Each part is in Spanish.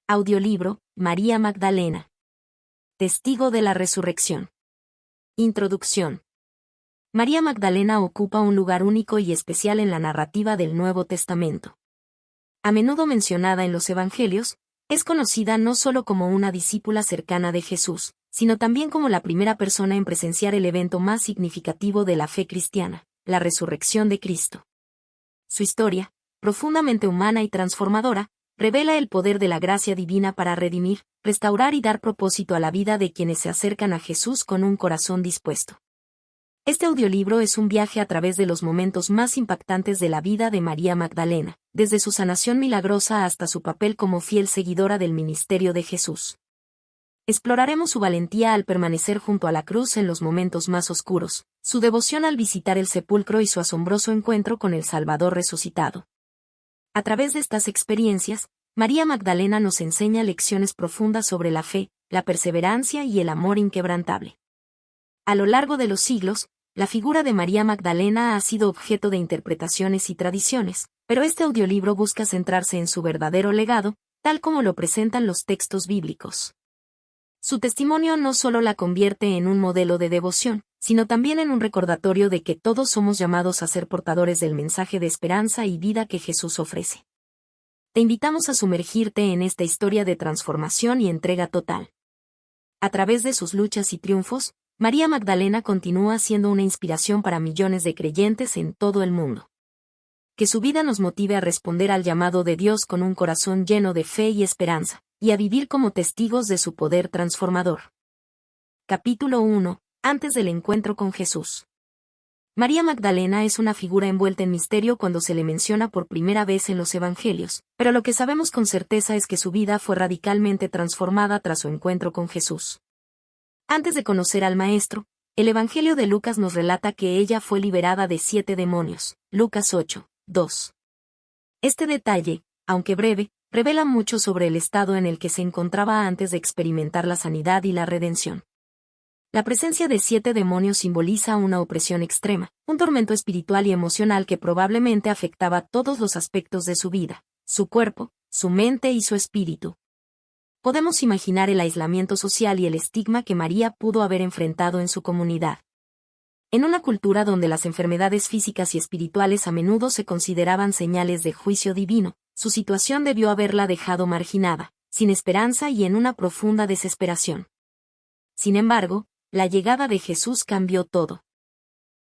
Audiolibro, María Magdalena. Testigo de la Resurrección. Introducción. María Magdalena ocupa un lugar único y especial en la narrativa del Nuevo Testamento. A menudo mencionada en los Evangelios, es conocida no solo como una discípula cercana de Jesús, sino también como la primera persona en presenciar el evento más significativo de la fe cristiana, la resurrección de Cristo. Su historia, profundamente humana y transformadora, revela el poder de la gracia divina para redimir, restaurar y dar propósito a la vida de quienes se acercan a Jesús con un corazón dispuesto. Este audiolibro es un viaje a través de los momentos más impactantes de la vida de María Magdalena, desde su sanación milagrosa hasta su papel como fiel seguidora del ministerio de Jesús. Exploraremos su valentía al permanecer junto a la cruz en los momentos más oscuros, su devoción al visitar el sepulcro y su asombroso encuentro con el Salvador resucitado. A través de estas experiencias, María Magdalena nos enseña lecciones profundas sobre la fe, la perseverancia y el amor inquebrantable. A lo largo de los siglos, la figura de María Magdalena ha sido objeto de interpretaciones y tradiciones, pero este audiolibro busca centrarse en su verdadero legado, tal como lo presentan los textos bíblicos. Su testimonio no solo la convierte en un modelo de devoción, sino también en un recordatorio de que todos somos llamados a ser portadores del mensaje de esperanza y vida que Jesús ofrece. Te invitamos a sumergirte en esta historia de transformación y entrega total. A través de sus luchas y triunfos, María Magdalena continúa siendo una inspiración para millones de creyentes en todo el mundo. Que su vida nos motive a responder al llamado de Dios con un corazón lleno de fe y esperanza, y a vivir como testigos de su poder transformador. Capítulo 1. Antes del encuentro con Jesús. María Magdalena es una figura envuelta en misterio cuando se le menciona por primera vez en los Evangelios, pero lo que sabemos con certeza es que su vida fue radicalmente transformada tras su encuentro con Jesús. Antes de conocer al Maestro, el Evangelio de Lucas nos relata que ella fue liberada de 7 demonios, Lucas 8, 2. Este detalle, aunque breve, revela mucho sobre el estado en el que se encontraba antes de experimentar la sanidad y la redención. La presencia de 7 demonios simboliza una opresión extrema, un tormento espiritual y emocional que probablemente afectaba todos los aspectos de su vida, su cuerpo, su mente y su espíritu. Podemos imaginar el aislamiento social y el estigma que María pudo haber enfrentado en su comunidad. En una cultura donde las enfermedades físicas y espirituales a menudo se consideraban señales de juicio divino, su situación debió haberla dejado marginada, sin esperanza y en una profunda desesperación. Sin embargo, la llegada de Jesús cambió todo.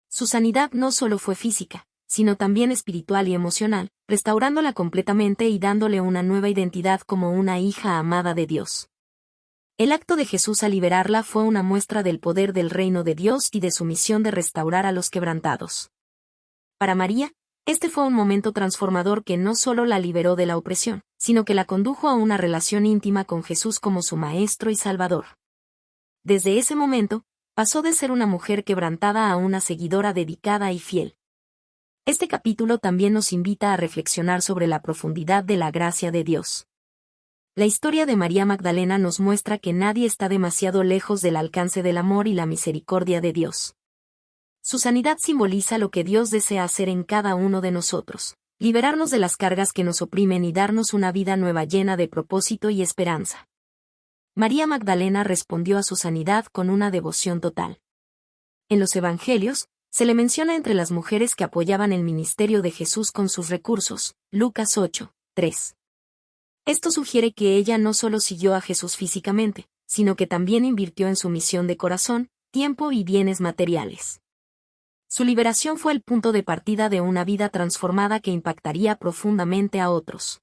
Su sanidad no solo fue física, sino también espiritual y emocional, restaurándola completamente y dándole una nueva identidad como una hija amada de Dios. El acto de Jesús al liberarla fue una muestra del poder del reino de Dios y de su misión de restaurar a los quebrantados. Para María, este fue un momento transformador que no solo la liberó de la opresión, sino que la condujo a una relación íntima con Jesús como su Maestro y Salvador. Desde ese momento, pasó de ser una mujer quebrantada a una seguidora dedicada y fiel. Este capítulo también nos invita a reflexionar sobre la profundidad de la gracia de Dios. La historia de María Magdalena nos muestra que nadie está demasiado lejos del alcance del amor y la misericordia de Dios. Su sanidad simboliza lo que Dios desea hacer en cada uno de nosotros, liberarnos de las cargas que nos oprimen y darnos una vida nueva llena de propósito y esperanza. María Magdalena respondió a su sanidad con una devoción total. En los Evangelios, se le menciona entre las mujeres que apoyaban el ministerio de Jesús con sus recursos, Lucas 8, 3. Esto sugiere que ella no solo siguió a Jesús físicamente, sino que también invirtió en su misión de corazón, tiempo y bienes materiales. Su liberación fue el punto de partida de una vida transformada que impactaría profundamente a otros.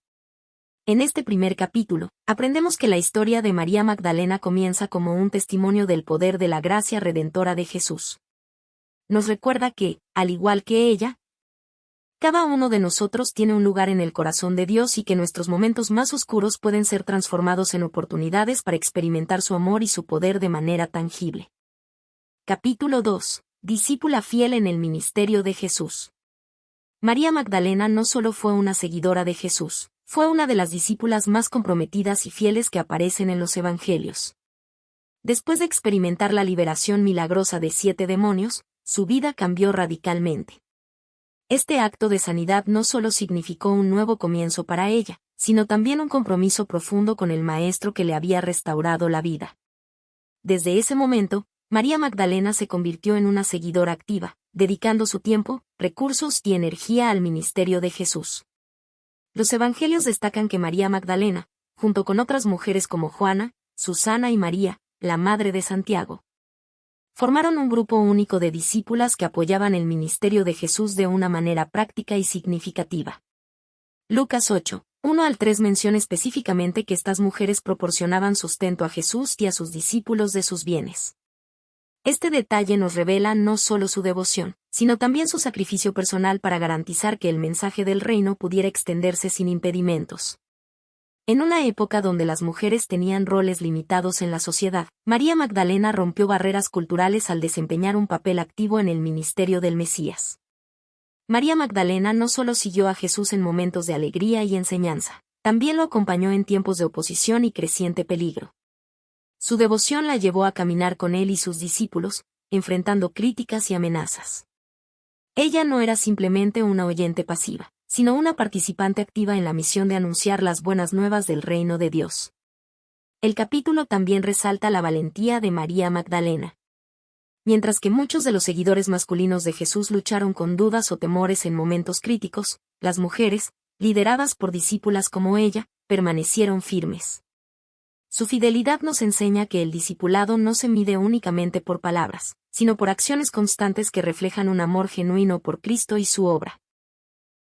En este primer capítulo, aprendemos que la historia de María Magdalena comienza como un testimonio del poder de la gracia redentora de Jesús. Nos recuerda que, al igual que ella, cada uno de nosotros tiene un lugar en el corazón de Dios y que nuestros momentos más oscuros pueden ser transformados en oportunidades para experimentar su amor y su poder de manera tangible. Capítulo 2. Discípula fiel en el ministerio de Jesús. María Magdalena no solo fue una seguidora de Jesús, fue una de las discípulas más comprometidas y fieles que aparecen en los Evangelios. Después de experimentar la liberación milagrosa de 7 demonios, su vida cambió radicalmente. Este acto de sanidad no solo significó un nuevo comienzo para ella, sino también un compromiso profundo con el Maestro que le había restaurado la vida. Desde ese momento, María Magdalena se convirtió en una seguidora activa, dedicando su tiempo, recursos y energía al ministerio de Jesús. Los evangelios destacan que María Magdalena, junto con otras mujeres como Juana, Susana y María, la madre de Santiago, formaron un grupo único de discípulas que apoyaban el ministerio de Jesús de una manera práctica y significativa. Lucas 8, 1-3 menciona específicamente que estas mujeres proporcionaban sustento a Jesús y a sus discípulos de sus bienes. Este detalle nos revela no solo su devoción, sino también su sacrificio personal para garantizar que el mensaje del reino pudiera extenderse sin impedimentos. En una época donde las mujeres tenían roles limitados en la sociedad, María Magdalena rompió barreras culturales al desempeñar un papel activo en el ministerio del Mesías. María Magdalena no solo siguió a Jesús en momentos de alegría y enseñanza, también lo acompañó en tiempos de oposición y creciente peligro. Su devoción la llevó a caminar con él y sus discípulos, enfrentando críticas y amenazas. Ella no era simplemente una oyente pasiva, sino una participante activa en la misión de anunciar las buenas nuevas del reino de Dios. El capítulo también resalta la valentía de María Magdalena. Mientras que muchos de los seguidores masculinos de Jesús lucharon con dudas o temores en momentos críticos, las mujeres, lideradas por discípulas como ella, permanecieron firmes. Su fidelidad nos enseña que el discipulado no se mide únicamente por palabras, sino por acciones constantes que reflejan un amor genuino por Cristo y su obra.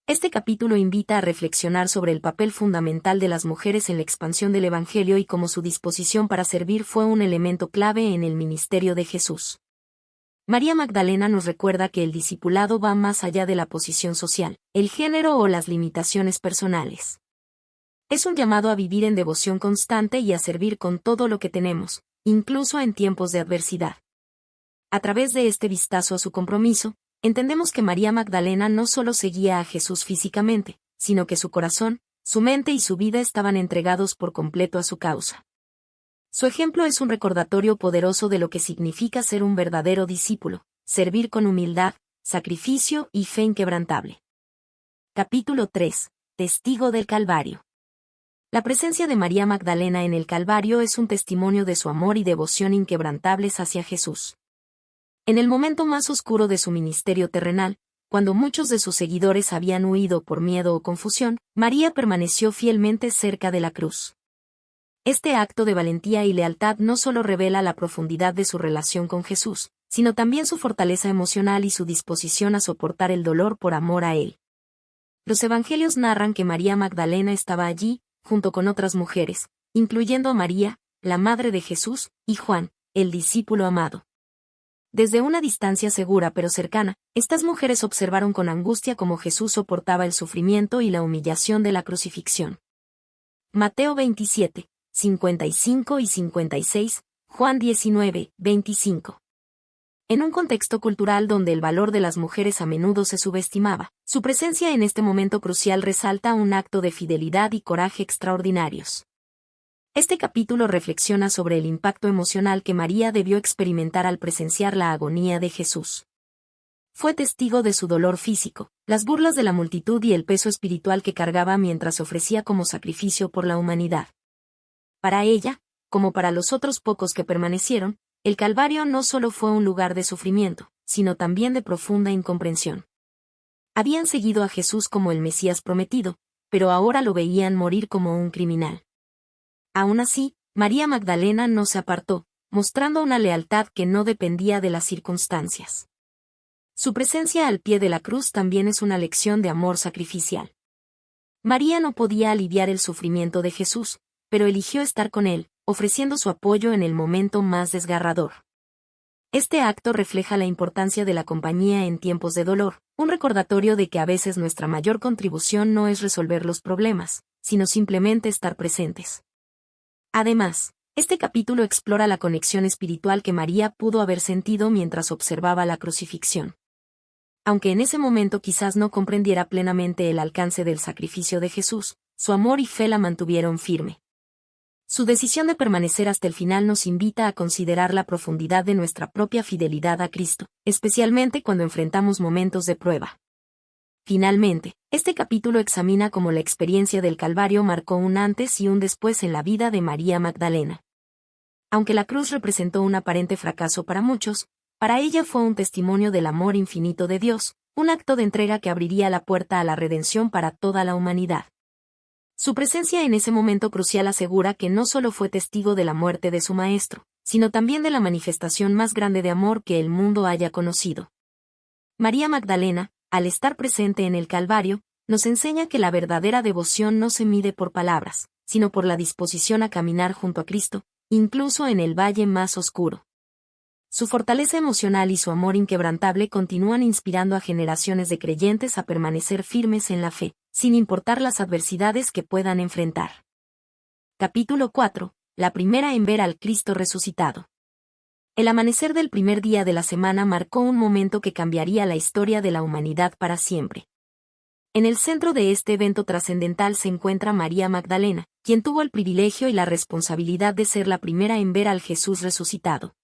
Este capítulo invita a reflexionar sobre el papel fundamental de las mujeres en la expansión del Evangelio y cómo su disposición para servir fue un elemento clave en el ministerio de Jesús. María Magdalena nos recuerda que el discipulado va más allá de la posición social, el género o las limitaciones personales. Es un llamado a vivir en devoción constante y a servir con todo lo que tenemos, incluso en tiempos de adversidad. A través de este vistazo a su compromiso, entendemos que María Magdalena no solo seguía a Jesús físicamente, sino que su corazón, su mente y su vida estaban entregados por completo a su causa. Su ejemplo es un recordatorio poderoso de lo que significa ser un verdadero discípulo, servir con humildad, sacrificio y fe inquebrantable. Capítulo 3. Testigo del Calvario. La presencia de María Magdalena en el Calvario es un testimonio de su amor y devoción inquebrantables hacia Jesús. En el momento más oscuro de su ministerio terrenal, cuando muchos de sus seguidores habían huido por miedo o confusión, María permaneció fielmente cerca de la cruz. Este acto de valentía y lealtad no solo revela la profundidad de su relación con Jesús, sino también su fortaleza emocional y su disposición a soportar el dolor por amor a él. Los evangelios narran que María Magdalena estaba allí, junto con otras mujeres, incluyendo a María, la madre de Jesús, y Juan, el discípulo amado. Desde una distancia segura pero cercana, estas mujeres observaron con angustia cómo Jesús soportaba el sufrimiento y la humillación de la crucifixión. Mateo 27, 55 y 56, Juan 19, 25. En un contexto cultural donde el valor de las mujeres a menudo se subestimaba, su presencia en este momento crucial resalta un acto de fidelidad y coraje extraordinarios. Este capítulo reflexiona sobre el impacto emocional que María debió experimentar al presenciar la agonía de Jesús. Fue testigo de su dolor físico, las burlas de la multitud y el peso espiritual que cargaba mientras se ofrecía como sacrificio por la humanidad. Para ella, como para los otros pocos que permanecieron, el Calvario no solo fue un lugar de sufrimiento, sino también de profunda incomprensión. Habían seguido a Jesús como el Mesías prometido, pero ahora lo veían morir como un criminal. Aún así, María Magdalena no se apartó, mostrando una lealtad que no dependía de las circunstancias. Su presencia al pie de la cruz también es una lección de amor sacrificial. María no podía aliviar el sufrimiento de Jesús, pero eligió estar con él, ofreciendo su apoyo en el momento más desgarrador. Este acto refleja la importancia de la compañía en tiempos de dolor, un recordatorio de que a veces nuestra mayor contribución no es resolver los problemas, sino simplemente estar presentes. Además, este capítulo explora la conexión espiritual que María pudo haber sentido mientras observaba la crucifixión. Aunque en ese momento quizás no comprendiera plenamente el alcance del sacrificio de Jesús, su amor y fe la mantuvieron firme. Su decisión de permanecer hasta el final nos invita a considerar la profundidad de nuestra propia fidelidad a Cristo, especialmente cuando enfrentamos momentos de prueba. Finalmente, este capítulo examina cómo la experiencia del Calvario marcó un antes y un después en la vida de María Magdalena. Aunque la cruz representó un aparente fracaso para muchos, para ella fue un testimonio del amor infinito de Dios, un acto de entrega que abriría la puerta a la redención para toda la humanidad. Su presencia en ese momento crucial asegura que no solo fue testigo de la muerte de su maestro, sino también de la manifestación más grande de amor que el mundo haya conocido. María Magdalena, al estar presente en el Calvario, nos enseña que la verdadera devoción no se mide por palabras, sino por la disposición a caminar junto a Cristo, incluso en el valle más oscuro. Su fortaleza emocional y su amor inquebrantable continúan inspirando a generaciones de creyentes a permanecer firmes en la fe, sin importar las adversidades que puedan enfrentar. Capítulo 4. La primera en ver al Cristo resucitado. El amanecer del primer día de la semana marcó un momento que cambiaría la historia de la humanidad para siempre. En el centro de este evento trascendental se encuentra María Magdalena, quien tuvo el privilegio y la responsabilidad de ser la primera en ver al Jesús resucitado.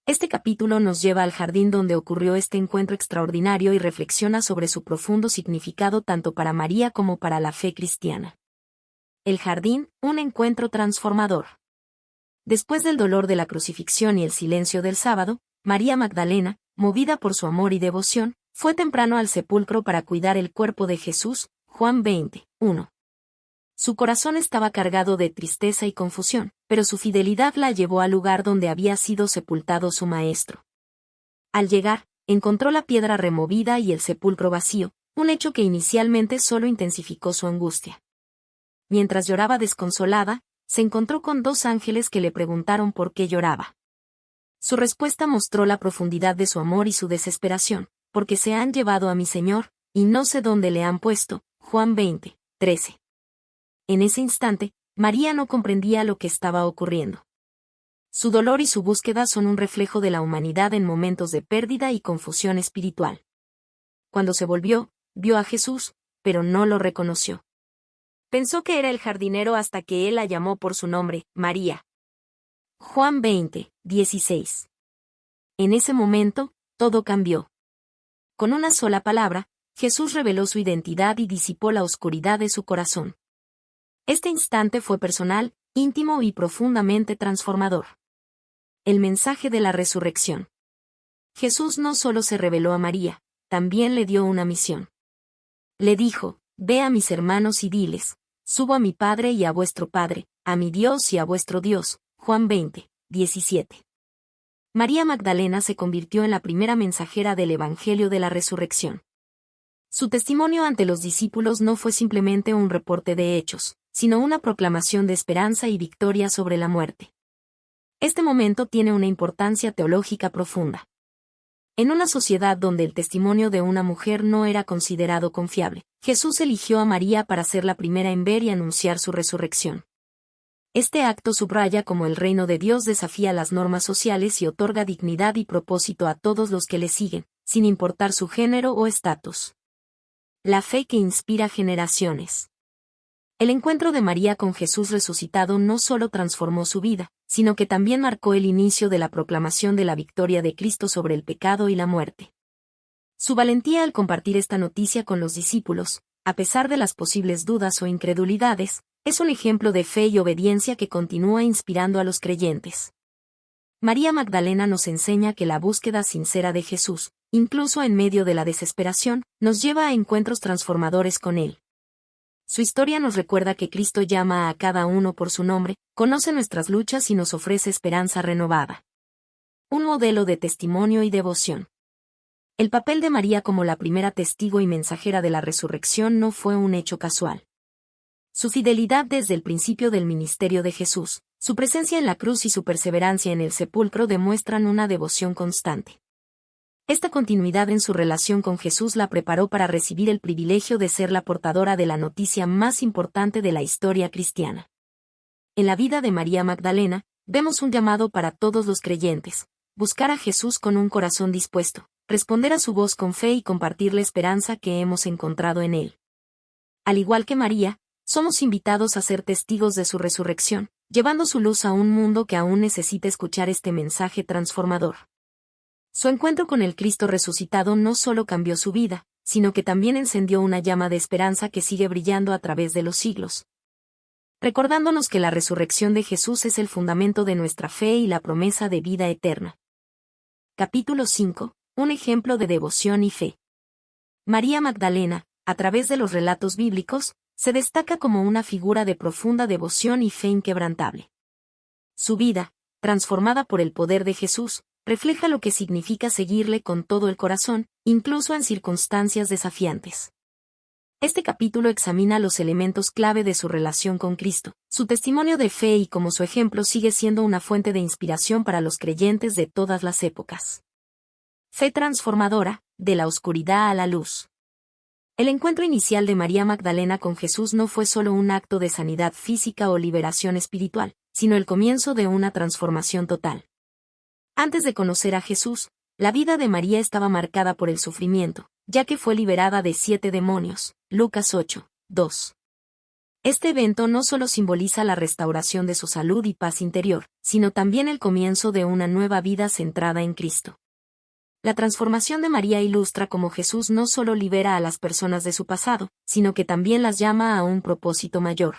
Este capítulo nos lleva al jardín donde ocurrió este encuentro extraordinario y reflexiona sobre su profundo significado tanto para María como para la fe cristiana. El jardín, un encuentro transformador. Después del dolor de la crucifixión y el silencio del sábado, María Magdalena, movida por su amor y devoción, fue temprano al sepulcro para cuidar el cuerpo de Jesús, Juan 20, 1. Su corazón estaba cargado de tristeza y confusión, pero su fidelidad la llevó al lugar donde había sido sepultado su maestro. Al llegar, encontró la piedra removida y el sepulcro vacío, un hecho que inicialmente solo intensificó su angustia. Mientras lloraba desconsolada, se encontró con dos ángeles que le preguntaron por qué lloraba. Su respuesta mostró la profundidad de su amor y su desesperación, porque se han llevado a mi Señor, y no sé dónde le han puesto, Juan 20, 13. En ese instante, María no comprendía lo que estaba ocurriendo. Su dolor y su búsqueda son un reflejo de la humanidad en momentos de pérdida y confusión espiritual. Cuando se volvió, vio a Jesús, pero no lo reconoció. Pensó que era el jardinero hasta que él la llamó por su nombre, María. Juan 20, 16. En ese momento, todo cambió. Con una sola palabra, Jesús reveló su identidad y disipó la oscuridad de su corazón. Este instante fue personal, íntimo y profundamente transformador. El mensaje de la resurrección. Jesús no solo se reveló a María, también le dio una misión. Le dijo, ve a mis hermanos y diles, subo a mi Padre y a vuestro Padre, a mi Dios y a vuestro Dios, Juan 20, 17. María Magdalena se convirtió en la primera mensajera del Evangelio de la Resurrección. Su testimonio ante los discípulos no fue simplemente un reporte de hechos, sino una proclamación de esperanza y victoria sobre la muerte. Este momento tiene una importancia teológica profunda. En una sociedad donde el testimonio de una mujer no era considerado confiable, Jesús eligió a María para ser la primera en ver y anunciar su resurrección. Este acto subraya cómo el reino de Dios desafía las normas sociales y otorga dignidad y propósito a todos los que le siguen, sin importar su género o estatus. La fe que inspira generaciones. El encuentro de María con Jesús resucitado no solo transformó su vida, sino que también marcó el inicio de la proclamación de la victoria de Cristo sobre el pecado y la muerte. Su valentía al compartir esta noticia con los discípulos, a pesar de las posibles dudas o incredulidades, es un ejemplo de fe y obediencia que continúa inspirando a los creyentes. María Magdalena nos enseña que la búsqueda sincera de Jesús, incluso en medio de la desesperación, nos lleva a encuentros transformadores con Él. Su historia nos recuerda que Cristo llama a cada uno por su nombre, conoce nuestras luchas y nos ofrece esperanza renovada. Un modelo de testimonio y devoción. El papel de María como la primera testigo y mensajera de la resurrección no fue un hecho casual. Su fidelidad desde el principio del ministerio de Jesús, su presencia en la cruz y su perseverancia en el sepulcro demuestran una devoción constante. Esta continuidad en su relación con Jesús la preparó para recibir el privilegio de ser la portadora de la noticia más importante de la historia cristiana. En la vida de María Magdalena, vemos un llamado para todos los creyentes: buscar a Jesús con un corazón dispuesto, responder a su voz con fe y compartir la esperanza que hemos encontrado en Él. Al igual que María, somos invitados a ser testigos de su resurrección, llevando su luz a un mundo que aún necesita escuchar este mensaje transformador. Su encuentro con el Cristo resucitado no solo cambió su vida, sino que también encendió una llama de esperanza que sigue brillando a través de los siglos, recordándonos que la resurrección de Jesús es el fundamento de nuestra fe y la promesa de vida eterna. Capítulo 5. Un ejemplo de devoción y fe. María Magdalena, a través de los relatos bíblicos, se destaca como una figura de profunda devoción y fe inquebrantable. Su vida, transformada por el poder de Jesús, refleja lo que significa seguirle con todo el corazón, incluso en circunstancias desafiantes. Este capítulo examina los elementos clave de su relación con Cristo, su testimonio de fe y cómo su ejemplo sigue siendo una fuente de inspiración para los creyentes de todas las épocas. Fe transformadora, de la oscuridad a la luz. El encuentro inicial de María Magdalena con Jesús no fue solo un acto de sanidad física o liberación espiritual, sino el comienzo de una transformación total. Antes de conocer a Jesús, la vida de María estaba marcada por el sufrimiento, ya que fue liberada de 7 demonios, Lucas 8, 2. Este evento no solo simboliza la restauración de su salud y paz interior, sino también el comienzo de una nueva vida centrada en Cristo. La transformación de María ilustra cómo Jesús no solo libera a las personas de su pasado, sino que también las llama a un propósito mayor.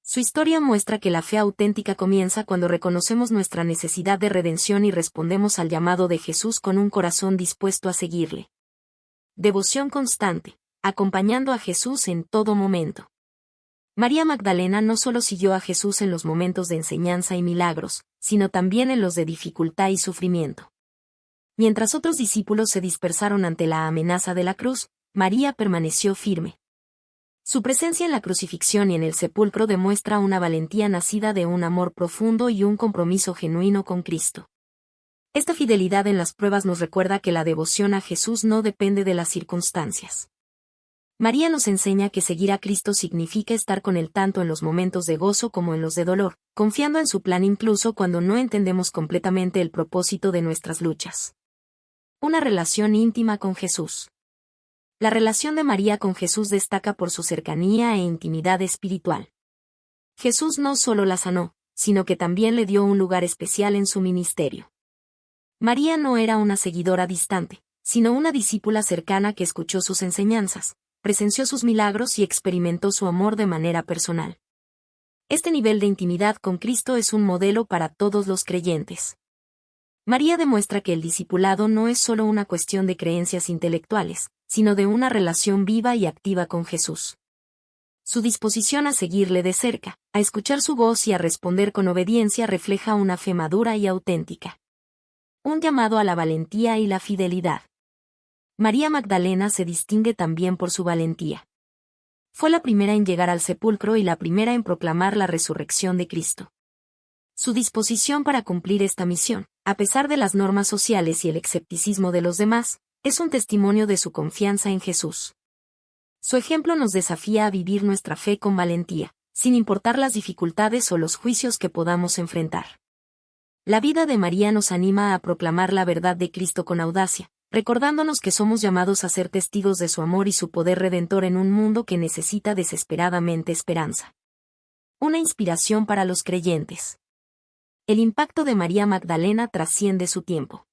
Su historia muestra que la fe auténtica comienza cuando reconocemos nuestra necesidad de redención y respondemos al llamado de Jesús con un corazón dispuesto a seguirle. Devoción constante, acompañando a Jesús en todo momento. María Magdalena no solo siguió a Jesús en los momentos de enseñanza y milagros, sino también en los de dificultad y sufrimiento. Mientras otros discípulos se dispersaron ante la amenaza de la cruz, María permaneció firme. Su presencia en la crucifixión y en el sepulcro demuestra una valentía nacida de un amor profundo y un compromiso genuino con Cristo. Esta fidelidad en las pruebas nos recuerda que la devoción a Jesús no depende de las circunstancias. María nos enseña que seguir a Cristo significa estar con Él tanto en los momentos de gozo como en los de dolor, confiando en su plan incluso cuando no entendemos completamente el propósito de nuestras luchas. Una relación íntima con Jesús. La relación de María con Jesús destaca por su cercanía e intimidad espiritual. Jesús no solo la sanó, sino que también le dio un lugar especial en su ministerio. María no era una seguidora distante, sino una discípula cercana que escuchó sus enseñanzas, presenció sus milagros y experimentó su amor de manera personal. Este nivel de intimidad con Cristo es un modelo para todos los creyentes. María demuestra que el discipulado no es solo una cuestión de creencias intelectuales, sino de una relación viva y activa con Jesús. Su disposición a seguirle de cerca, a escuchar su voz y a responder con obediencia refleja una fe madura y auténtica. Un llamado a la valentía y la fidelidad. María Magdalena se distingue también por su valentía. Fue la primera en llegar al sepulcro y la primera en proclamar la resurrección de Cristo. Su disposición para cumplir esta misión, a pesar de las normas sociales y el escepticismo de los demás, es un testimonio de su confianza en Jesús. Su ejemplo nos desafía a vivir nuestra fe con valentía, sin importar las dificultades o los juicios que podamos enfrentar. La vida de María nos anima a proclamar la verdad de Cristo con audacia, recordándonos que somos llamados a ser testigos de su amor y su poder redentor en un mundo que necesita desesperadamente esperanza. Una inspiración para los creyentes. El impacto de María Magdalena trasciende su tiempo.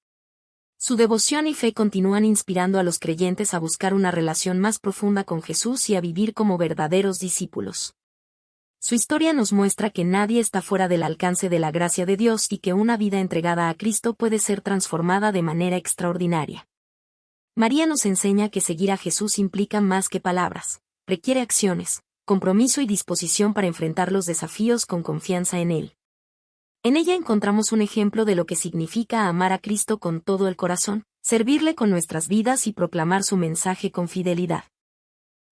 Su devoción y fe continúan inspirando a los creyentes a buscar una relación más profunda con Jesús y a vivir como verdaderos discípulos. Su historia nos muestra que nadie está fuera del alcance de la gracia de Dios y que una vida entregada a Cristo puede ser transformada de manera extraordinaria. María nos enseña que seguir a Jesús implica más que palabras, requiere acciones, compromiso y disposición para enfrentar los desafíos con confianza en Él. En ella encontramos un ejemplo de lo que significa amar a Cristo con todo el corazón, servirle con nuestras vidas y proclamar su mensaje con fidelidad.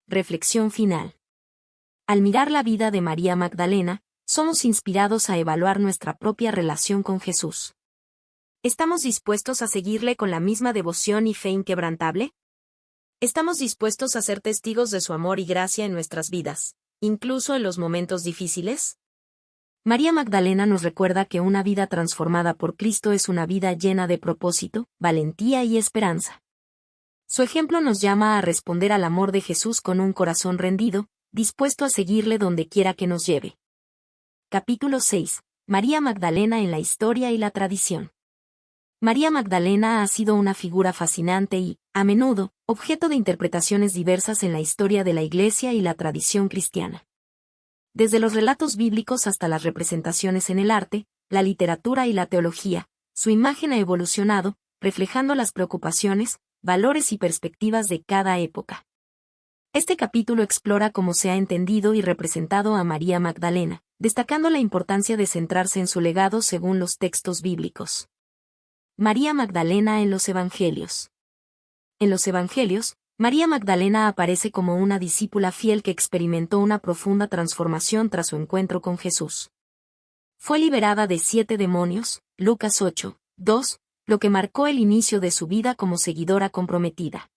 Reflexión final. Al mirar la vida de María Magdalena, somos inspirados a evaluar nuestra propia relación con Jesús. ¿Estamos dispuestos a seguirle con la misma devoción y fe inquebrantable? ¿Estamos dispuestos a ser testigos de su amor y gracia en nuestras vidas, incluso en los momentos difíciles? María Magdalena nos recuerda que una vida transformada por Cristo es una vida llena de propósito, valentía y esperanza. Su ejemplo nos llama a responder al amor de Jesús con un corazón rendido, dispuesto a seguirle donde quiera que nos lleve. Capítulo 6. María Magdalena en la historia y la tradición. María Magdalena ha sido una figura fascinante y, a menudo, objeto de interpretaciones diversas en la historia de la Iglesia y la tradición cristiana. Desde los relatos bíblicos hasta las representaciones en el arte, la literatura y la teología, su imagen ha evolucionado, reflejando las preocupaciones, valores y perspectivas de cada época. Este capítulo explora cómo se ha entendido y representado a María Magdalena, destacando la importancia de centrarse en su legado según los textos bíblicos. María Magdalena en los Evangelios. En los Evangelios, María Magdalena aparece como una discípula fiel que experimentó una profunda transformación tras su encuentro con Jesús. Fue liberada de 7 demonios, Lucas 8, 2, lo que marcó el inicio de su vida como seguidora comprometida.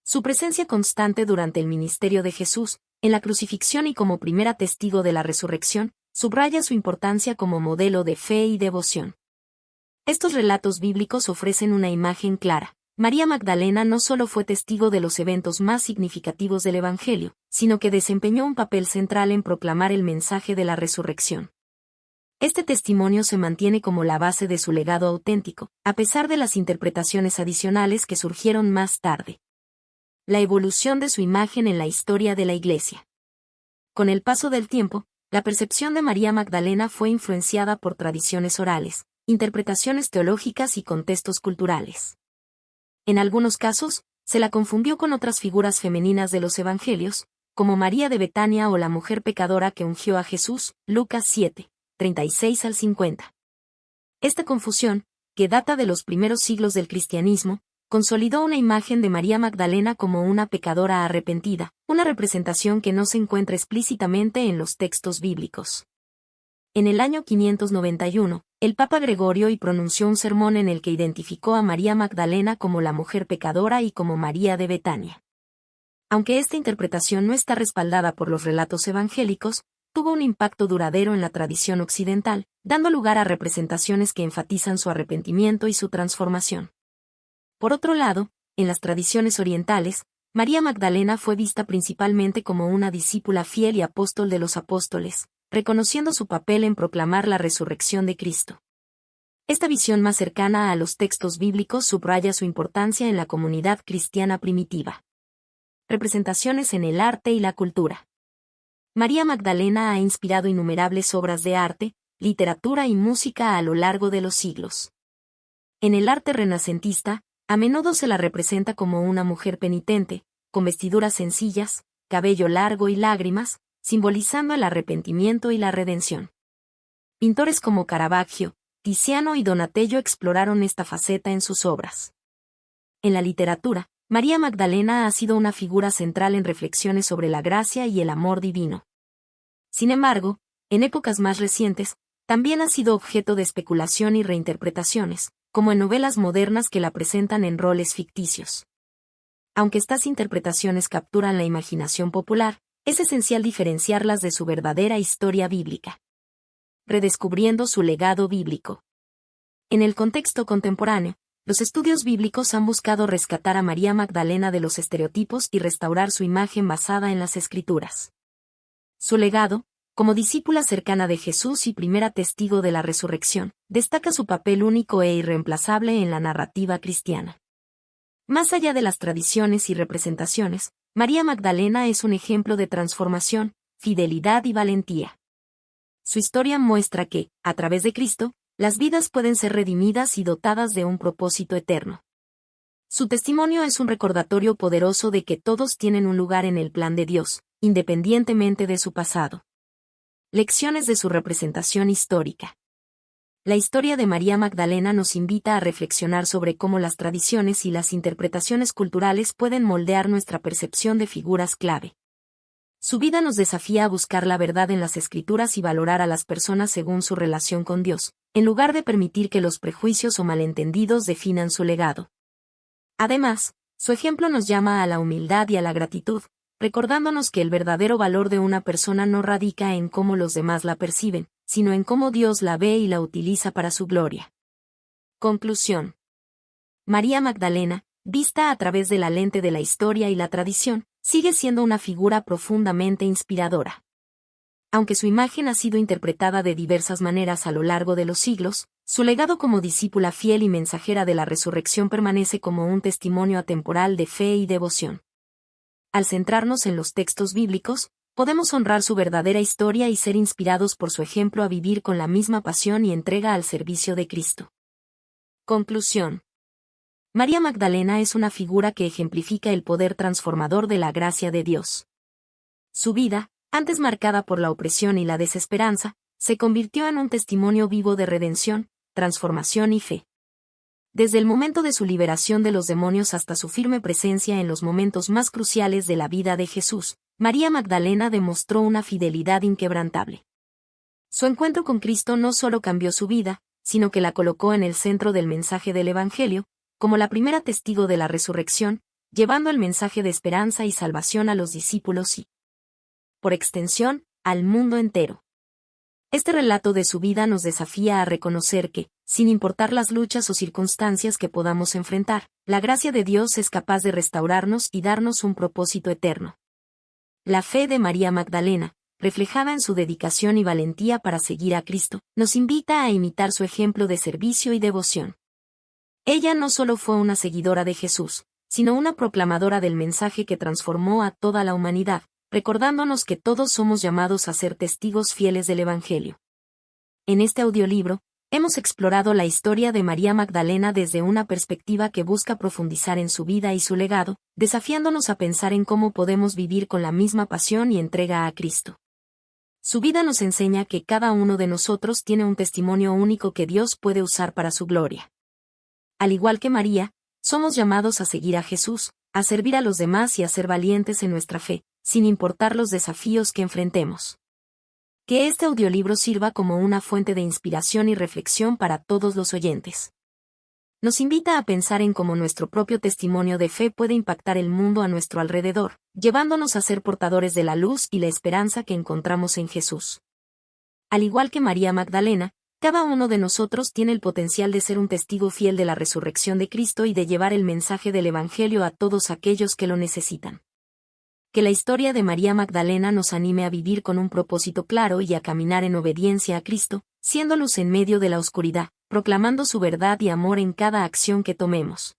Su presencia constante durante el ministerio de Jesús, en la crucifixión y como primera testigo de la resurrección, subraya su importancia como modelo de fe y devoción. Estos relatos bíblicos ofrecen una imagen clara. María Magdalena no solo fue testigo de los eventos más significativos del Evangelio, sino que desempeñó un papel central en proclamar el mensaje de la resurrección. Este testimonio se mantiene como la base de su legado auténtico, a pesar de las interpretaciones adicionales que surgieron más tarde. La evolución de su imagen en la historia de la Iglesia. Con el paso del tiempo, la percepción de María Magdalena fue influenciada por tradiciones orales, interpretaciones teológicas y contextos culturales. En algunos casos, se la confundió con otras figuras femeninas de los Evangelios, como María de Betania o la mujer pecadora que ungió a Jesús, Lucas 7, 36 al 50. Esta confusión, que data de los primeros siglos del cristianismo, consolidó una imagen de María Magdalena como una pecadora arrepentida, una representación que no se encuentra explícitamente en los textos bíblicos. En el año 591, el Papa Gregorio I pronunció un sermón en el que identificó a María Magdalena como la mujer pecadora y como María de Betania. Aunque esta interpretación no está respaldada por los relatos evangélicos, tuvo un impacto duradero en la tradición occidental, dando lugar a representaciones que enfatizan su arrepentimiento y su transformación. Por otro lado, en las tradiciones orientales, María Magdalena fue vista principalmente como una discípula fiel y apóstol de los apóstoles, reconociendo su papel en proclamar la resurrección de Cristo. Esta visión más cercana a los textos bíblicos subraya su importancia en la comunidad cristiana primitiva. Representaciones en el arte y la cultura. María Magdalena ha inspirado innumerables obras de arte, literatura y música a lo largo de los siglos. En el arte renacentista, a menudo se la representa como una mujer penitente, con vestiduras sencillas, cabello largo y lágrimas, simbolizando el arrepentimiento y la redención. Pintores como Caravaggio, Tiziano y Donatello exploraron esta faceta en sus obras. En la literatura, María Magdalena ha sido una figura central en reflexiones sobre la gracia y el amor divino. Sin embargo, en épocas más recientes, también ha sido objeto de especulación y reinterpretaciones, como en novelas modernas que la presentan en roles ficticios. Aunque estas interpretaciones capturan la imaginación popular, es esencial diferenciarlas de su verdadera historia bíblica. Redescubriendo su legado bíblico. En el contexto contemporáneo, los estudios bíblicos han buscado rescatar a María Magdalena de los estereotipos y restaurar su imagen basada en las Escrituras. Su legado, como discípula cercana de Jesús y primera testigo de la resurrección, destaca su papel único e irreemplazable en la narrativa cristiana. Más allá de las tradiciones y representaciones, María Magdalena es un ejemplo de transformación, fidelidad y valentía. Su historia muestra que, a través de Cristo, las vidas pueden ser redimidas y dotadas de un propósito eterno. Su testimonio es un recordatorio poderoso de que todos tienen un lugar en el plan de Dios, independientemente de su pasado. Lecciones de su representación histórica. La historia de María Magdalena nos invita a reflexionar sobre cómo las tradiciones y las interpretaciones culturales pueden moldear nuestra percepción de figuras clave. Su vida nos desafía a buscar la verdad en las Escrituras y valorar a las personas según su relación con Dios, en lugar de permitir que los prejuicios o malentendidos definan su legado. Además, su ejemplo nos llama a la humildad y a la gratitud, recordándonos que el verdadero valor de una persona no radica en cómo los demás la perciben, sino en cómo Dios la ve y la utiliza para su gloria. Conclusión. María Magdalena, vista a través de la lente de la historia y la tradición, sigue siendo una figura profundamente inspiradora. Aunque su imagen ha sido interpretada de diversas maneras a lo largo de los siglos, su legado como discípula fiel y mensajera de la resurrección permanece como un testimonio atemporal de fe y devoción. Al centrarnos en los textos bíblicos, podemos honrar su verdadera historia y ser inspirados por su ejemplo a vivir con la misma pasión y entrega al servicio de Cristo. Conclusión. María Magdalena es una figura que ejemplifica el poder transformador de la gracia de Dios. Su vida, antes marcada por la opresión y la desesperanza, se convirtió en un testimonio vivo de redención, transformación y fe. Desde el momento de su liberación de los demonios hasta su firme presencia en los momentos más cruciales de la vida de Jesús, María Magdalena demostró una fidelidad inquebrantable. Su encuentro con Cristo no solo cambió su vida, sino que la colocó en el centro del mensaje del Evangelio, como la primera testigo de la resurrección, llevando el mensaje de esperanza y salvación a los discípulos y, por extensión, al mundo entero. Este relato de su vida nos desafía a reconocer que, sin importar las luchas o circunstancias que podamos enfrentar, la gracia de Dios es capaz de restaurarnos y darnos un propósito eterno. La fe de María Magdalena, reflejada en su dedicación y valentía para seguir a Cristo, nos invita a imitar su ejemplo de servicio y devoción. Ella no solo fue una seguidora de Jesús, sino una proclamadora del mensaje que transformó a toda la humanidad, recordándonos que todos somos llamados a ser testigos fieles del Evangelio. En este audiolibro, hemos explorado la historia de María Magdalena desde una perspectiva que busca profundizar en su vida y su legado, desafiándonos a pensar en cómo podemos vivir con la misma pasión y entrega a Cristo. Su vida nos enseña que cada uno de nosotros tiene un testimonio único que Dios puede usar para su gloria. Al igual que María, somos llamados a seguir a Jesús, a servir a los demás y a ser valientes en nuestra fe, sin importar los desafíos que enfrentemos. Que este audiolibro sirva como una fuente de inspiración y reflexión para todos los oyentes. Nos invita a pensar en cómo nuestro propio testimonio de fe puede impactar el mundo a nuestro alrededor, llevándonos a ser portadores de la luz y la esperanza que encontramos en Jesús. Al igual que María Magdalena, cada uno de nosotros tiene el potencial de ser un testigo fiel de la resurrección de Cristo y de llevar el mensaje del Evangelio a todos aquellos que lo necesitan. Que la historia de María Magdalena nos anime a vivir con un propósito claro y a caminar en obediencia a Cristo, siendo luz en medio de la oscuridad, proclamando su verdad y amor en cada acción que tomemos.